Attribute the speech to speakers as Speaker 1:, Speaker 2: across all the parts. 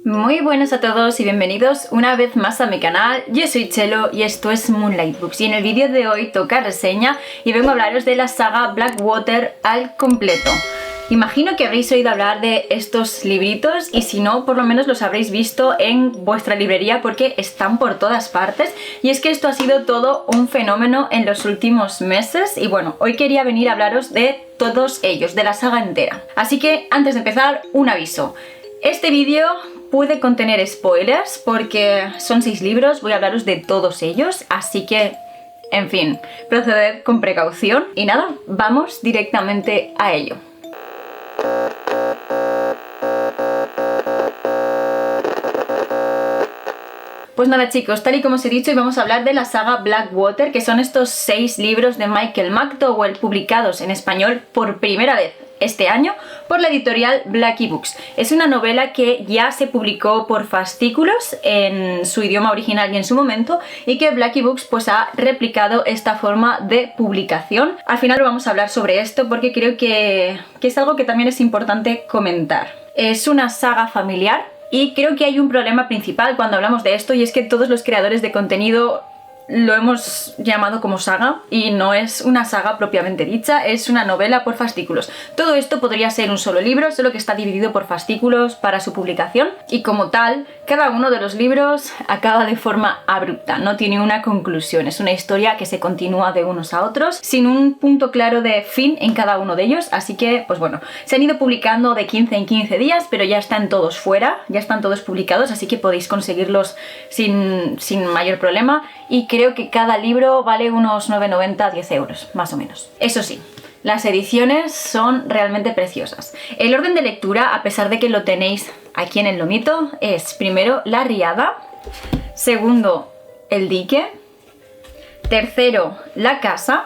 Speaker 1: Muy buenas a todos y bienvenidos una vez más a mi canal. Yo soy Chelo y esto es Moonlight Books, y en el vídeo de hoy toca reseña y vengo a hablaros de la saga Blackwater al completo. Imagino que habréis oído hablar de estos libritos y si no, por lo menos los habréis visto en vuestra librería porque están por todas partes, y es que esto ha sido todo un fenómeno en los últimos meses y bueno, hoy quería venir a hablaros de todos ellos, de la saga entera. Así que antes de empezar, un aviso. Este vídeo puede contener spoilers porque son 6 libros, voy a hablaros de todos ellos, así que, en fin, proceded con precaución. Y nada, vamos directamente a ello. Pues nada chicos, tal y como os he dicho, hoy vamos a hablar de la saga Blackwater, que son estos 6 libros de Michael McDowell publicados en español por primera vez este año por la editorial Blackie Books. Es una novela que ya se publicó por fascículos en su idioma original y en su momento, y que Blackie Books pues ha replicado esta forma de publicación. Al final vamos a hablar sobre esto porque creo que es algo que también es importante comentar. Es una saga familiar y creo que hay un problema principal cuando hablamos de esto, y es que todos los creadores de contenido lo hemos llamado como saga, y no es una saga propiamente dicha, es una novela por fascículos. Todo esto podría ser un solo libro, solo que está dividido por fascículos para su publicación, y como tal, cada uno de los libros acaba de forma abrupta, no tiene una conclusión, es una historia que se continúa de unos a otros, sin un punto claro de fin en cada uno de ellos. Así que, pues bueno, se han ido publicando de 15 en 15 días, pero ya están todos fuera, ya están todos publicados, así que podéis conseguirlos sin mayor problema, y creo que cada libro vale unos 9,90 a 10 euros, más o menos. Eso sí, las ediciones son realmente preciosas. El orden de lectura, a pesar de que lo tenéis aquí en el lomito, es primero La Riada, segundo El Dique, tercero La Casa,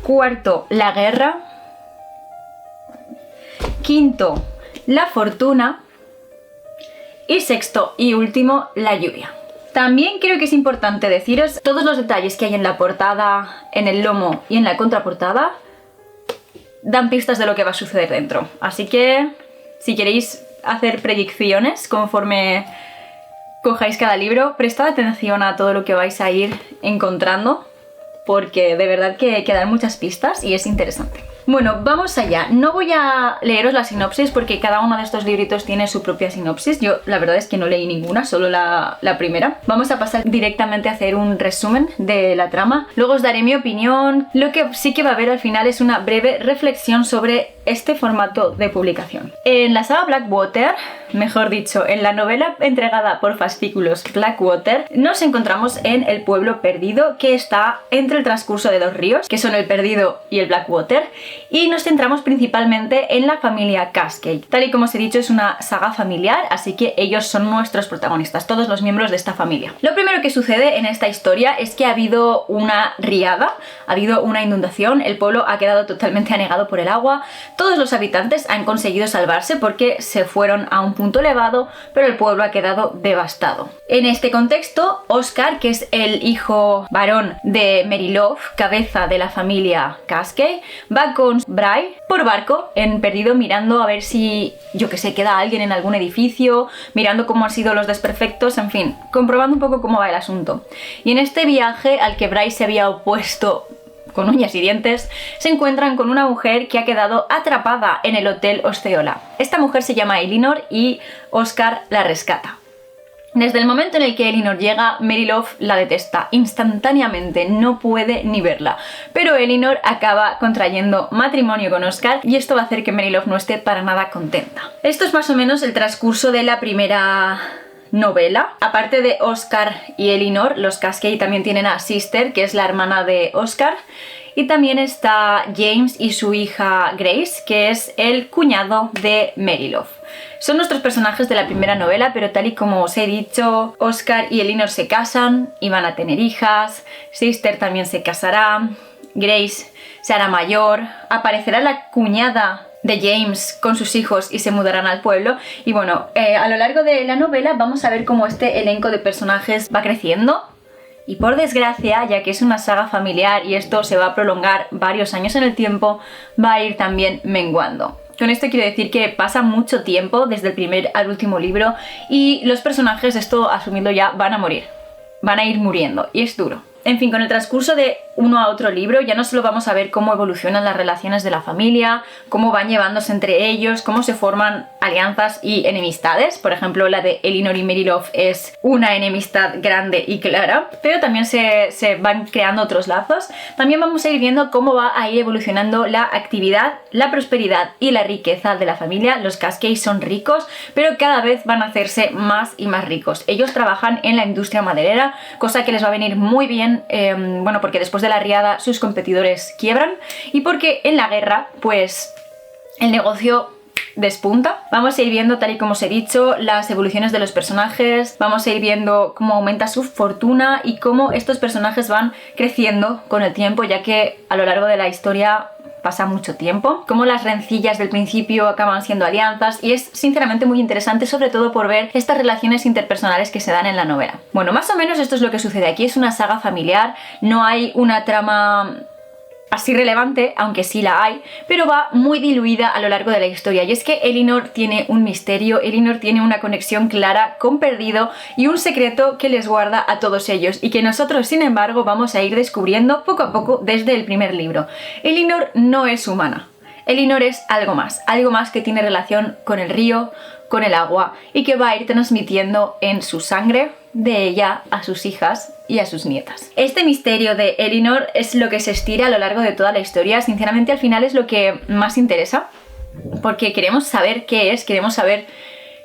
Speaker 1: cuarto La Guerra, quinto La Fortuna y sexto y último La Lluvia. También creo que es importante deciros todos los detalles que hay en la portada, en el lomo y en la contraportada dan pistas de lo que va a suceder dentro. Así que si queréis hacer predicciones conforme cojáis cada libro, prestad atención a todo lo que vais a ir encontrando, porque de verdad que dan muchas pistas y es interesante. Bueno, vamos allá. No voy a leeros la sinopsis porque cada uno de estos libritos tiene su propia sinopsis. Yo la verdad es que no leí ninguna, solo la primera. Vamos a pasar directamente a hacer un resumen de la trama. Luego os daré mi opinión. Lo que sí que va a haber al final es una breve reflexión sobre este formato de publicación. En la saga Blackwater, mejor dicho, en la novela entregada por fascículos Blackwater, nos encontramos en el pueblo perdido que está entre el transcurso de 2 ríos, que son el Perdido y el Blackwater, y nos centramos principalmente en la familia Cascade. Tal y como os he dicho, es una saga familiar, así que ellos son nuestros protagonistas, todos los miembros de esta familia. Lo primero que sucede en esta historia es que ha habido una riada, ha habido una inundación, el pueblo ha quedado totalmente anegado por el agua. Todos los habitantes han conseguido salvarse porque se fueron a un punto elevado, pero el pueblo ha quedado devastado. En este contexto, Oscar, que es el hijo varón de Mary Love, cabeza de la familia Cascade, va con Bray por barco en Perdido, mirando a ver si, yo que sé, queda alguien en algún edificio, mirando cómo han sido los desperfectos, en fin, comprobando un poco cómo va el asunto. Y en este viaje al que Bray se había opuesto con uñas y dientes, se encuentran con una mujer que ha quedado atrapada en el Hotel Osceola. Esta mujer se llama Elinor y Oscar la rescata. Desde el momento en el que Elinor llega, Mary Love la detesta instantáneamente, no puede ni verla. Pero Elinor acaba contrayendo matrimonio con Oscar y esto va a hacer que Mary Love no esté para nada contenta. Esto es más o menos el transcurso de la primera novela. Aparte de Oscar y Elinor, los Cascade también tienen a Sister, que es la hermana de Oscar, y también está James y su hija Grace, que es el cuñado de Mary Love. Son nuestros personajes de la primera novela, pero tal y como os he dicho, Oscar y Elinor se casan y van a tener hijas, Sister también se casará, Grace se hará mayor, aparecerá la cuñada de James con sus hijos y se mudarán al pueblo. Y bueno, a lo largo de la novela vamos a ver cómo este elenco de personajes va creciendo. Y por desgracia, ya que es una saga familiar y esto se va a prolongar varios años en el tiempo, va a ir también menguando. Con esto quiero decir que pasa mucho tiempo desde el primer al último libro y los personajes, esto asumiendo ya, van a morir. Van a ir muriendo y es duro. En fin, con el transcurso de uno a otro libro ya no solo vamos a ver cómo evolucionan las relaciones de la familia, cómo van llevándose entre ellos, cómo se forman alianzas y enemistades. Por ejemplo, la de Elinor y Merylov es una enemistad grande y clara, pero también se van creando otros lazos. También vamos a ir viendo cómo va a ir evolucionando la actividad, la prosperidad y la riqueza de la familia. Los Cascade son ricos, pero cada vez van a hacerse más y más ricos. Ellos trabajan en la industria maderera, cosa que les va a venir muy bien, bueno, porque después de la riada sus competidores quiebran y porque en la guerra pues el negocio despunta. Vamos a ir viendo, tal y como os he dicho, las evoluciones de los personajes, vamos a ir viendo cómo aumenta su fortuna y cómo estos personajes van creciendo con el tiempo, ya que a lo largo de la historia pasa mucho tiempo, cómo las rencillas del principio acaban siendo alianzas y es sinceramente muy interesante, sobre todo por ver estas relaciones interpersonales que se dan en la novela. Bueno, más o menos esto es lo que sucede aquí, es una saga familiar, no hay una trama así relevante, aunque sí la hay, pero va muy diluida a lo largo de la historia. Y es que Elinor tiene un misterio, Elinor tiene una conexión clara con Perdido y un secreto que les guarda a todos ellos y que nosotros, sin embargo, vamos a ir descubriendo poco a poco desde el primer libro. Elinor no es humana. Elinor es algo más que tiene relación con el río, con el agua y que va a ir transmitiendo en su sangre de ella a sus hijas y a sus nietas. Este misterio de Elinor es lo que se estira a lo largo de toda la historia. Sinceramente, al final es lo que más interesa, porque queremos saber qué es, queremos saber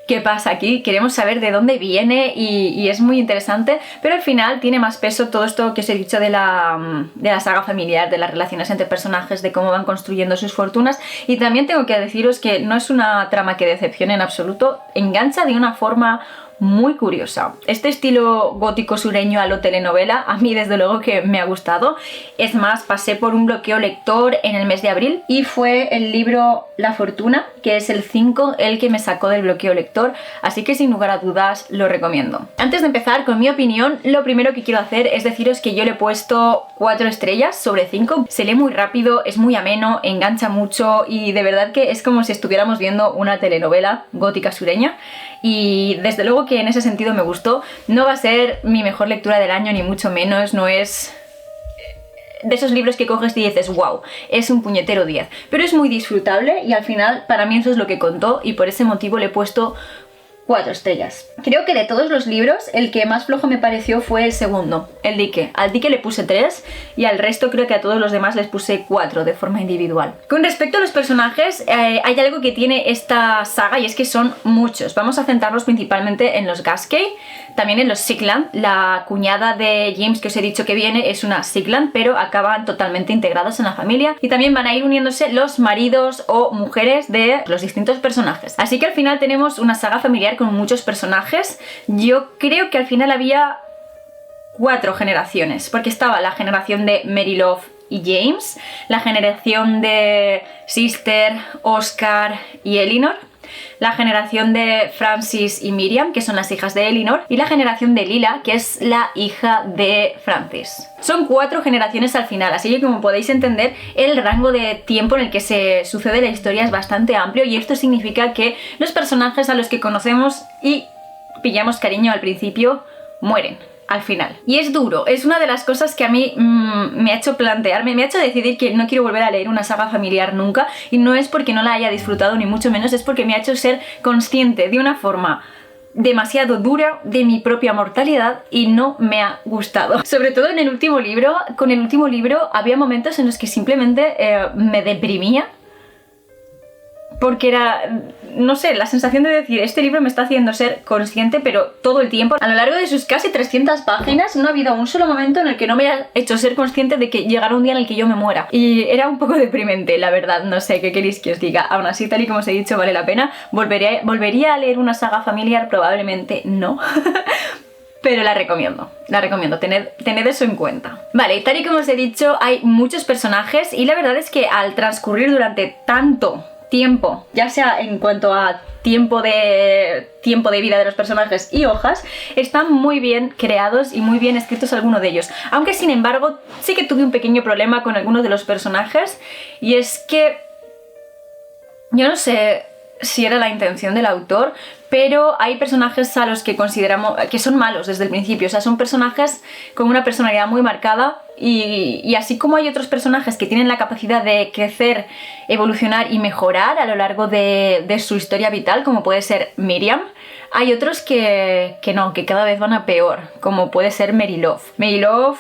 Speaker 1: qué pasa aquí, queremos saber de dónde viene y es muy interesante, pero al final tiene más peso todo esto que os he dicho de la saga familiar, de las relaciones entre personajes, de cómo van construyendo sus fortunas. Y también tengo que deciros que no es una trama que decepcione en absoluto, engancha de una forma muy curiosa. Este estilo gótico sureño a lo telenovela a mí desde luego que me ha gustado. Es más, pasé por un bloqueo lector en el mes de abril y fue el libro La Fortuna, que es el 5, el que me sacó del bloqueo lector, así que sin lugar a dudas lo recomiendo. Antes de empezar con mi opinión, lo primero que quiero hacer es deciros que yo le he puesto 4 estrellas sobre 5. Se lee muy rápido, es muy ameno, engancha mucho y de verdad que es como si estuviéramos viendo una telenovela gótica sureña. Y desde luego que en ese sentido me gustó. No va a ser mi mejor lectura del año, ni mucho menos, no es de esos libros que coges y dices wow, es un puñetero 10, pero es muy disfrutable y al final para mí eso es lo que contó y por ese motivo le he puesto 4 estrellas. Creo que de todos los libros el que más flojo me pareció fue el segundo, El Dique. Al Dique le puse 3 y al resto creo que a todos los demás les puse 4 de forma individual. Con respecto a los personajes, hay algo que tiene esta saga y es que son muchos. Vamos a centrarnos principalmente en los Cascade, también en los Sigland. La cuñada de James que os he dicho que viene es una Sigland, pero acaban totalmente integrados en la familia y también van a ir uniéndose los maridos o mujeres de los distintos personajes. Así que al final tenemos una saga familiar con muchos personajes. Yo creo que al final había 4 generaciones, porque estaba la generación de Merylov y James, la generación de Sister, Oscar y Elinor, la generación de Francis y Miriam, que son las hijas de Elinor, y la generación de Lila, que es la hija de Francis. Son 4 generaciones al final, así que como podéis entender, el rango de tiempo en el que se sucede la historia es bastante amplio y esto significa que los personajes a los que conocemos y pillamos cariño al principio mueren al final. Y es duro, es una de las cosas que a mí me ha hecho plantearme, me ha hecho decidir que no quiero volver a leer una saga familiar nunca, y no es porque no la haya disfrutado ni mucho menos, es porque me ha hecho ser consciente de una forma demasiado dura de mi propia mortalidad y no me ha gustado. Sobre todo en el último libro, con el último libro había momentos en los que simplemente me deprimía, porque era, no sé, la sensación de decir, este libro me está haciendo ser consciente, pero todo el tiempo. A lo largo de sus casi 300 páginas no ha habido un solo momento en el que no me haya hecho ser consciente de que llegará un día en el que yo me muera. Y era un poco deprimente, la verdad, no sé qué queréis que os diga. Aún así, tal y como os he dicho, vale la pena. ¿Volvería a leer una saga familiar? Probablemente no. Pero la recomiendo, tened eso en cuenta. Vale, tal y como os he dicho, hay muchos personajes y la verdad es que al transcurrir durante tanto tiempo, ya sea en cuanto a tiempo de vida de los personajes y hojas, están muy bien creados y muy bien escritos algunos de ellos. Aunque sin embargo sí que tuve un pequeño problema con algunos de los personajes y es que Yo no sé si era la intención del autor, pero hay personajes a los que consideramos que son malos desde el principio, o sea, son personajes con una personalidad muy marcada y así como hay otros personajes que tienen la capacidad de crecer, evolucionar y mejorar a lo largo de su historia vital, como puede ser Miriam, hay otros que no, que cada vez van a peor, como puede ser Mary Love. Mary Love...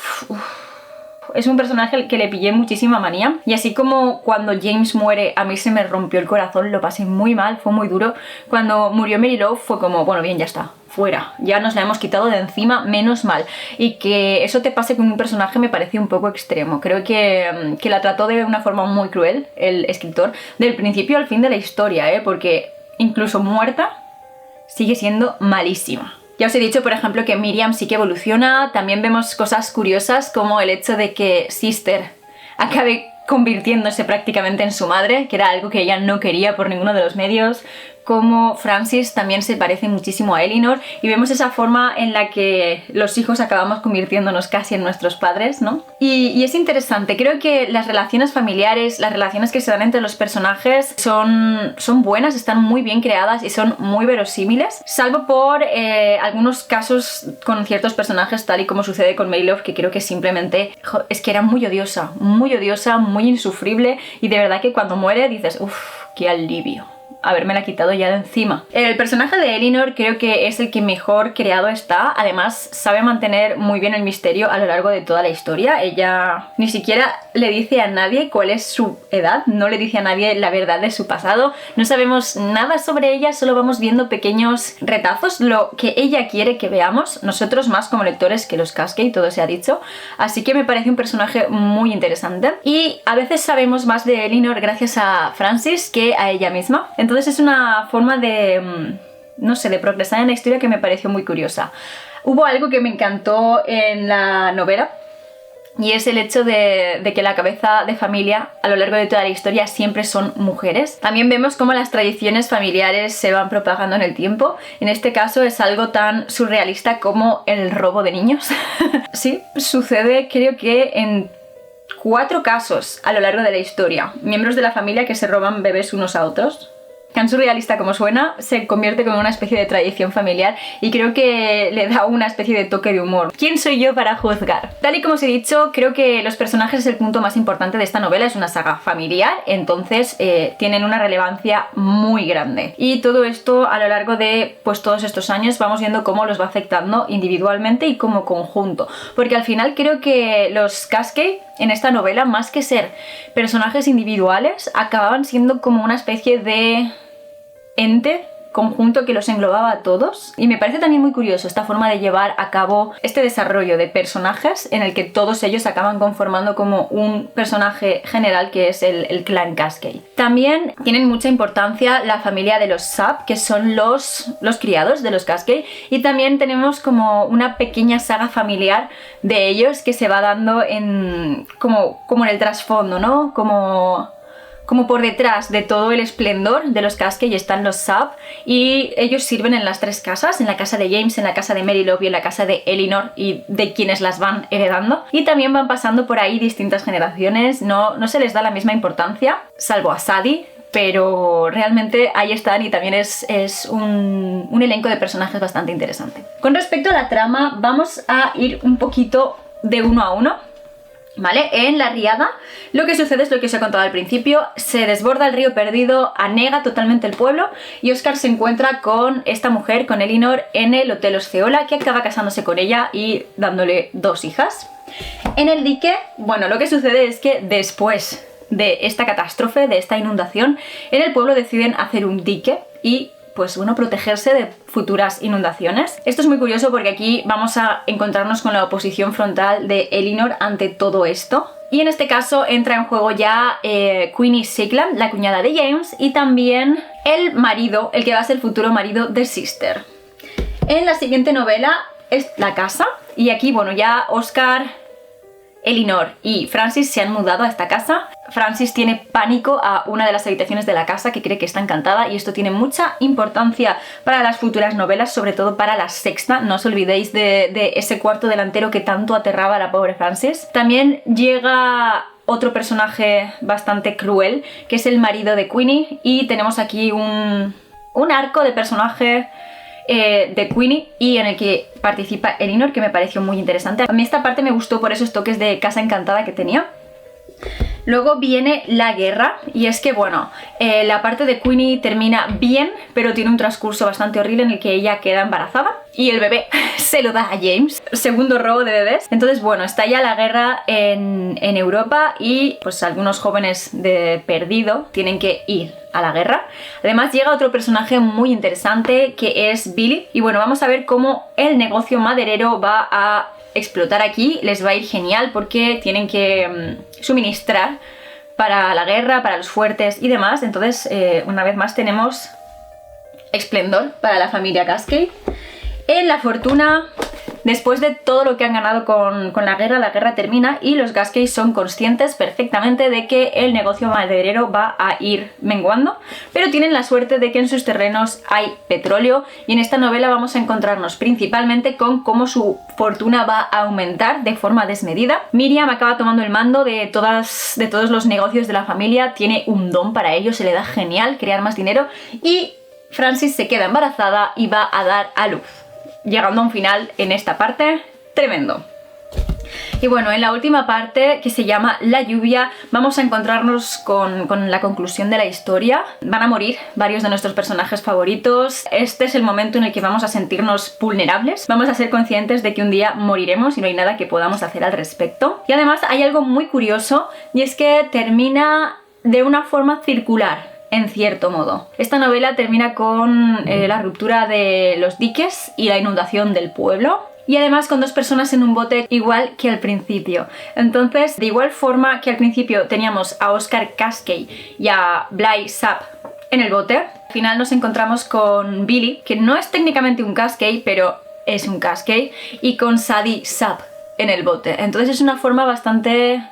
Speaker 1: es un personaje al que le pillé muchísima manía y así como cuando James muere a mí se me rompió el corazón, lo pasé muy mal, fue muy duro. Cuando murió Mary Love fue como, bueno, bien, ya está, fuera, ya nos la hemos quitado de encima, menos mal. Y que eso te pase con un personaje me pareció un poco extremo. Creo que la trató de una forma muy cruel el escritor, del principio al fin de la historia, porque incluso muerta sigue siendo malísima. Ya os he dicho, por ejemplo, que Miriam sí que evoluciona. También vemos cosas curiosas como el hecho de que Sister acabe convirtiéndose prácticamente en su madre, que era algo que ella no quería por ninguno de los medios. Como Francis también se parece muchísimo a Elinor y vemos esa forma en la que los hijos acabamos convirtiéndonos casi en nuestros padres, ¿no? Y es interesante, creo que las relaciones familiares, las relaciones que se dan entre los personajes son buenas, están muy bien creadas y son muy verosímiles, salvo por algunos casos con ciertos personajes, tal y como sucede con Mary Love, que creo que simplemente es que era muy odiosa, muy insufrible y de verdad que cuando muere dices, uff, qué alivio habérmela quitado ya de encima. El personaje de Elinor creo que es el que mejor creado está, además sabe mantener muy bien el misterio a lo largo de toda la historia. Ella ni siquiera le dice a nadie cuál es su edad, no le dice a nadie la verdad de su pasado, no sabemos nada sobre ella, solo vamos viendo pequeños retazos, lo que ella quiere que veamos, nosotros más como lectores que los Cascade, todo se ha dicho, así que me parece un personaje muy interesante y a veces sabemos más de Elinor gracias a Francis que a ella misma. Entonces es una forma de, no sé, de progresar en la historia que me pareció muy curiosa. Hubo algo que me encantó en la novela y es el hecho de que la cabeza de familia a lo largo de toda la historia siempre son mujeres. También vemos cómo las tradiciones familiares se van propagando en el tiempo. En este caso es algo tan surrealista como el robo de niños. Sí, sucede creo que en 4 casos a lo largo de la historia. Miembros de la familia que se roban bebés unos a otros. Tan surrealista como suena, se convierte como una especie de tradición familiar y creo que le da una especie de toque de humor. ¿Quién soy yo para juzgar? Tal y como os he dicho, creo que los personajes es el punto más importante de esta novela, es una saga familiar, entonces tienen una relevancia muy grande. Y todo esto a lo largo de pues todos estos años vamos viendo cómo los va afectando individualmente y como conjunto, porque al final creo que los Cascade en esta novela, más que ser personajes individuales, acababan siendo como una especie de ente conjunto que los englobaba a todos. Y me parece también muy curioso esta forma de llevar a cabo este desarrollo de personajes en el que todos ellos acaban conformando como un personaje general que es el clan Cascade. También tienen mucha importancia la familia de los Sapp, que son los criados de los Cascade, y también tenemos como una pequeña saga familiar de ellos que se va dando en como en el trasfondo, ¿no? Como por detrás de todo el esplendor de los Cascade están los Sapp y ellos sirven en las 3 casas, en la casa de James, en la casa de Mary Love y en la casa de Elinor y de quienes las van heredando. Y también van pasando por ahí distintas generaciones, no se les da la misma importancia, salvo a Sadie, pero realmente ahí están y también es un elenco de personajes bastante interesante. Con respecto a la trama, vamos a ir un poquito de uno a uno. ¿Vale? En la riada lo que sucede es lo que os he contado al principio, se desborda el río perdido, anega totalmente el pueblo y Oscar se encuentra con esta mujer, con Elinor, en el Hotel Osceola, que acaba casándose con ella y dándole 2 hijas. En el dique, bueno, lo que sucede es que después de esta catástrofe, de esta inundación, en el pueblo deciden hacer un dique y pues bueno, protegerse de futuras inundaciones. Esto es muy curioso porque aquí vamos a encontrarnos con la oposición frontal de Elinor ante todo esto. Y en este caso entra en juego ya Queenie Sigland, la cuñada de James, y también el marido, el que va a ser el futuro marido de Sister. En la siguiente novela es la casa, y aquí, bueno, ya Oscar, Elinor y Francis se han mudado a esta casa. Francis tiene pánico a una de las habitaciones de la casa que cree que está encantada y esto tiene mucha importancia para las futuras novelas, sobre todo para la 6ª. No os olvidéis de ese cuarto delantero que tanto aterraba a la pobre Francis. También llega otro personaje bastante cruel, que es el marido de Queenie, y tenemos aquí un arco de personaje de Queenie y en el que participa Elinor, que me pareció muy interesante. A mí esta parte me gustó por esos toques de Casa Encantada que tenía. Luego viene la guerra, y es que bueno, la parte de Queenie termina bien, pero tiene un transcurso bastante horrible en el que ella queda embarazada y el bebé se lo da a James. Segundo robo de bebés. Entonces bueno, está ya la guerra en Europa y pues algunos jóvenes de perdido tienen que ir a la guerra. Además llega otro personaje muy interesante que es Billy, y bueno, vamos a ver cómo el negocio maderero va a explotar aquí. Les va a ir genial porque tienen que suministrar para la guerra, para los fuertes y demás. Entonces una vez más tenemos esplendor para la familia Cascade. En la fortuna, después de todo lo que han ganado con la guerra termina y los Cascade son conscientes perfectamente de que el negocio maderero va a ir menguando, pero tienen la suerte de que en sus terrenos hay petróleo, y en esta novela vamos a encontrarnos principalmente con cómo su fortuna va a aumentar de forma desmedida. Miriam acaba tomando el mando de todos los negocios de la familia, tiene un don para ello, se le da genial crear más dinero, y Frances se queda embarazada y va a dar a luz, llegando a un final en esta parte tremendo. Y bueno, en la última parte, que se llama La lluvia, vamos a encontrarnos con la conclusión de la historia. Van a morir varios de nuestros personajes favoritos. Este es el momento en el que vamos a sentirnos vulnerables. Vamos a ser conscientes de que un día moriremos y no hay nada que podamos hacer al respecto. Y además hay algo muy curioso, y es que termina de una forma circular, en cierto modo. Esta novela termina con la ruptura de los diques y la inundación del pueblo, y además con dos personas en un bote igual que al principio. Entonces, de igual forma que al principio teníamos a Oscar Cascade y a Bly Sapp en el bote, al final nos encontramos con Billy, que no es técnicamente un Cascade, pero es un Cascade, y con Sadie Sapp en el bote. Entonces es una forma bastante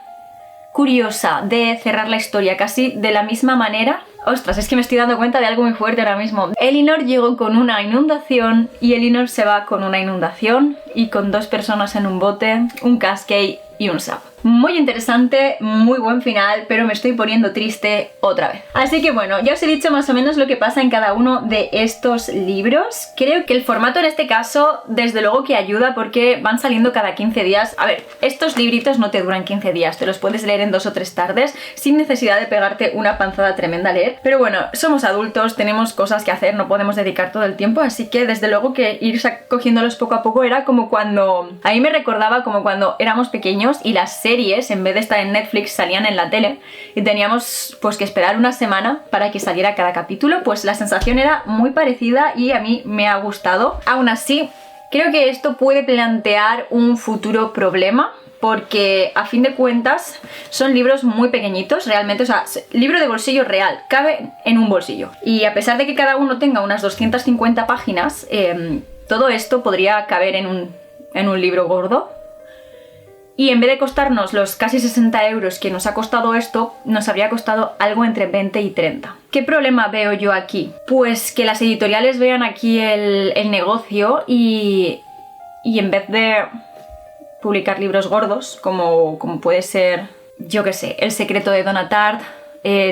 Speaker 1: curiosa de cerrar la historia, casi de la misma manera. Ostras, es que me estoy dando cuenta de algo muy fuerte ahora mismo. Elinor llegó con una inundación y Elinor se va con una inundación y con dos personas en un bote, un Cascade y un Sapp. Muy interesante, muy buen final, pero me estoy poniendo triste otra vez. Así que bueno, ya os he dicho más o menos lo que pasa en cada uno de estos libros. Creo que el formato en este caso, desde luego que ayuda, porque van saliendo cada 15 días. A ver, estos libritos no te duran 15 días, te los puedes leer en 2 o 3 tardes sin necesidad de pegarte una panzada tremenda a leer. Pero bueno, somos adultos, tenemos cosas que hacer, no podemos dedicar todo el tiempo, así que desde luego que ir cogiéndolos poco a poco era como cuando... A mí me recordaba como cuando éramos pequeños y las series, en vez de estar en Netflix, salían en la tele y teníamos pues que esperar una semana para que saliera cada capítulo. Pues la sensación era muy parecida y a mí me ha gustado. Aún así, creo que esto puede plantear un futuro problema, porque a fin de cuentas son libros muy pequeñitos realmente, o sea, libro de bolsillo real, cabe en un bolsillo. Y a pesar de que cada uno tenga unas 250 páginas, todo esto podría caber en un libro gordo. Y en vez de costarnos los casi 60 euros que nos ha costado esto, nos habría costado algo entre 20 y 30. ¿Qué problema veo yo aquí? Pues que las editoriales vean aquí el negocio y en vez de publicar libros gordos, como puede ser, yo qué sé, El secreto de Donna Tartt,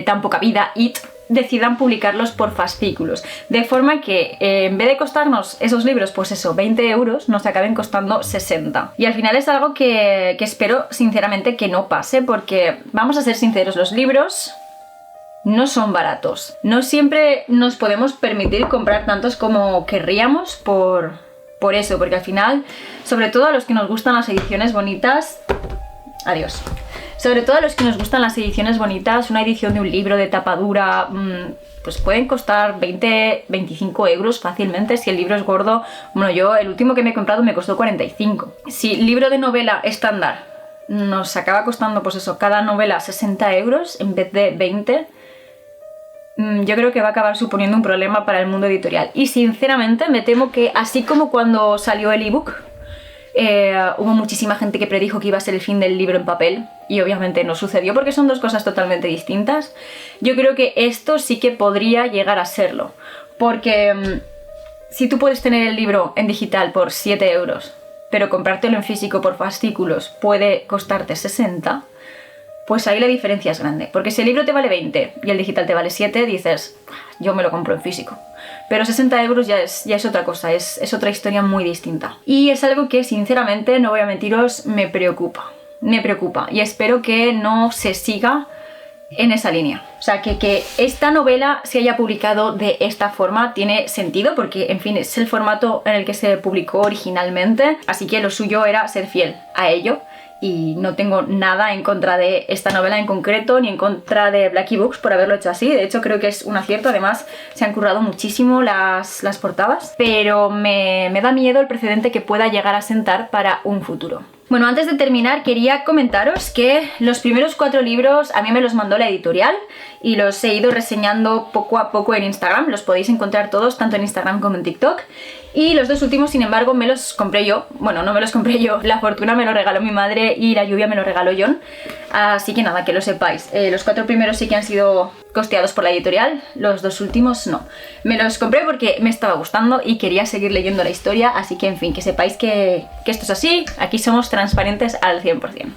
Speaker 1: Tan poca vida, It, decidan publicarlos por fascículos, de forma que en vez de costarnos esos libros, pues eso, 20 euros, nos acaben costando 60. Y al final es algo que espero sinceramente que no pase, porque vamos a ser sinceros, los libros no son baratos. No siempre nos podemos permitir comprar tantos como querríamos por eso, porque al final, sobre todo a los que nos gustan las ediciones bonitas... Adiós. Sobre todo a los que nos gustan las ediciones bonitas, una edición de un libro de tapa dura, pues pueden costar 20-25 euros fácilmente. Si el libro es gordo, bueno, yo el último que me he comprado me costó 45. Si libro de novela estándar nos acaba costando, pues eso, cada novela 60 euros en vez de 20, yo creo que va a acabar suponiendo un problema para el mundo editorial. Y sinceramente me temo que, así como cuando salió el ebook, hubo muchísima gente que predijo que iba a ser el fin del libro en papel y obviamente no sucedió, porque son dos cosas totalmente distintas. Yo creo que esto sí que podría llegar a serlo, porque si tú puedes tener el libro en digital por 7 euros, pero comprártelo en físico por fascículos puede costarte 60, pues ahí la diferencia es grande. Porque si el libro te vale 20 y el digital te vale 7, dices, yo me lo compro en físico. Pero 60 euros ya es otra cosa, es otra historia muy distinta. Y es algo que, sinceramente, no voy a mentiros, me preocupa. Me preocupa y espero que no se siga en esa línea. O sea, que esta novela se haya publicado de esta forma tiene sentido porque, en fin, es el formato en el que se publicó originalmente, así que lo suyo era ser fiel a ello. Y no tengo nada en contra de esta novela en concreto, ni en contra de Blackie Books por haberlo hecho así. De hecho, creo que es un acierto. Además, se han currado muchísimo las portadas. Pero me da miedo el precedente que pueda llegar a sentar para un futuro. Bueno, antes de terminar, quería comentaros que los primeros 4 libros a mí me los mandó la editorial y los he ido reseñando poco a poco en Instagram. Los podéis encontrar todos, tanto en Instagram como en TikTok. Y los 2 últimos, sin embargo, me los compré yo. Bueno, no me los compré yo. La fortuna me lo regaló mi madre y la lluvia me lo regaló John. Así que nada, que lo sepáis. Los 4 primeros sí que han sido costeados por la editorial. Los 2 últimos no. Me los compré porque me estaba gustando y quería seguir leyendo la historia. Así que, en fin, que sepáis que esto es así. Aquí somos transparentes al 100%.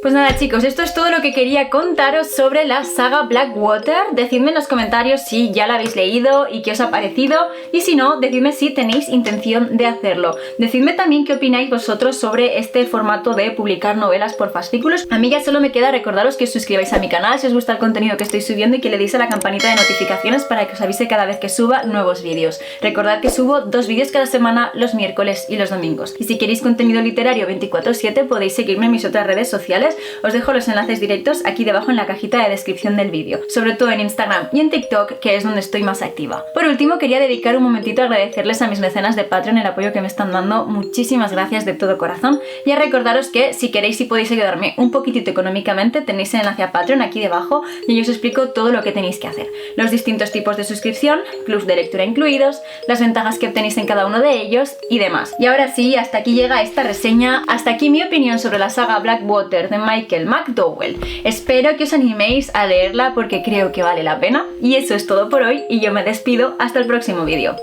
Speaker 1: Pues nada, chicos, esto es todo lo que quería contaros sobre la saga Blackwater. Decidme en los comentarios si ya la habéis leído y qué os ha parecido, y si no, decidme si tenéis intención de hacerlo. Decidme también qué opináis vosotros sobre este formato de publicar novelas por fascículos. A mí ya solo me queda recordaros que os suscribáis a mi canal si os gusta el contenido que estoy subiendo y que le deis a la campanita de notificaciones para que os avise cada vez que suba nuevos vídeos. Recordad que subo 2 vídeos cada semana, los miércoles y los domingos. Y si queréis contenido literario 24/7 podéis seguirme en mis otras redes sociales. Os dejo los enlaces directos aquí debajo en la cajita de descripción del vídeo, sobre todo en Instagram y en TikTok, que es donde estoy más activa. Por último, quería dedicar un momentito a agradecerles a mis mecenas de Patreon el apoyo que me están dando. Muchísimas gracias de todo corazón, y a recordaros que si queréis y podéis ayudarme un poquitito económicamente, tenéis el enlace a Patreon aquí debajo y yo os explico todo lo que tenéis que hacer, los distintos tipos de suscripción, clubs de lectura incluidos, las ventajas que obtenéis en cada uno de ellos y demás. Y ahora sí, hasta aquí llega esta reseña, hasta aquí mi opinión sobre la saga Blackwater de Michael McDowell. Espero que os animéis a leerla porque creo que vale la pena. Y eso es todo por hoy y yo me despido hasta el próximo vídeo.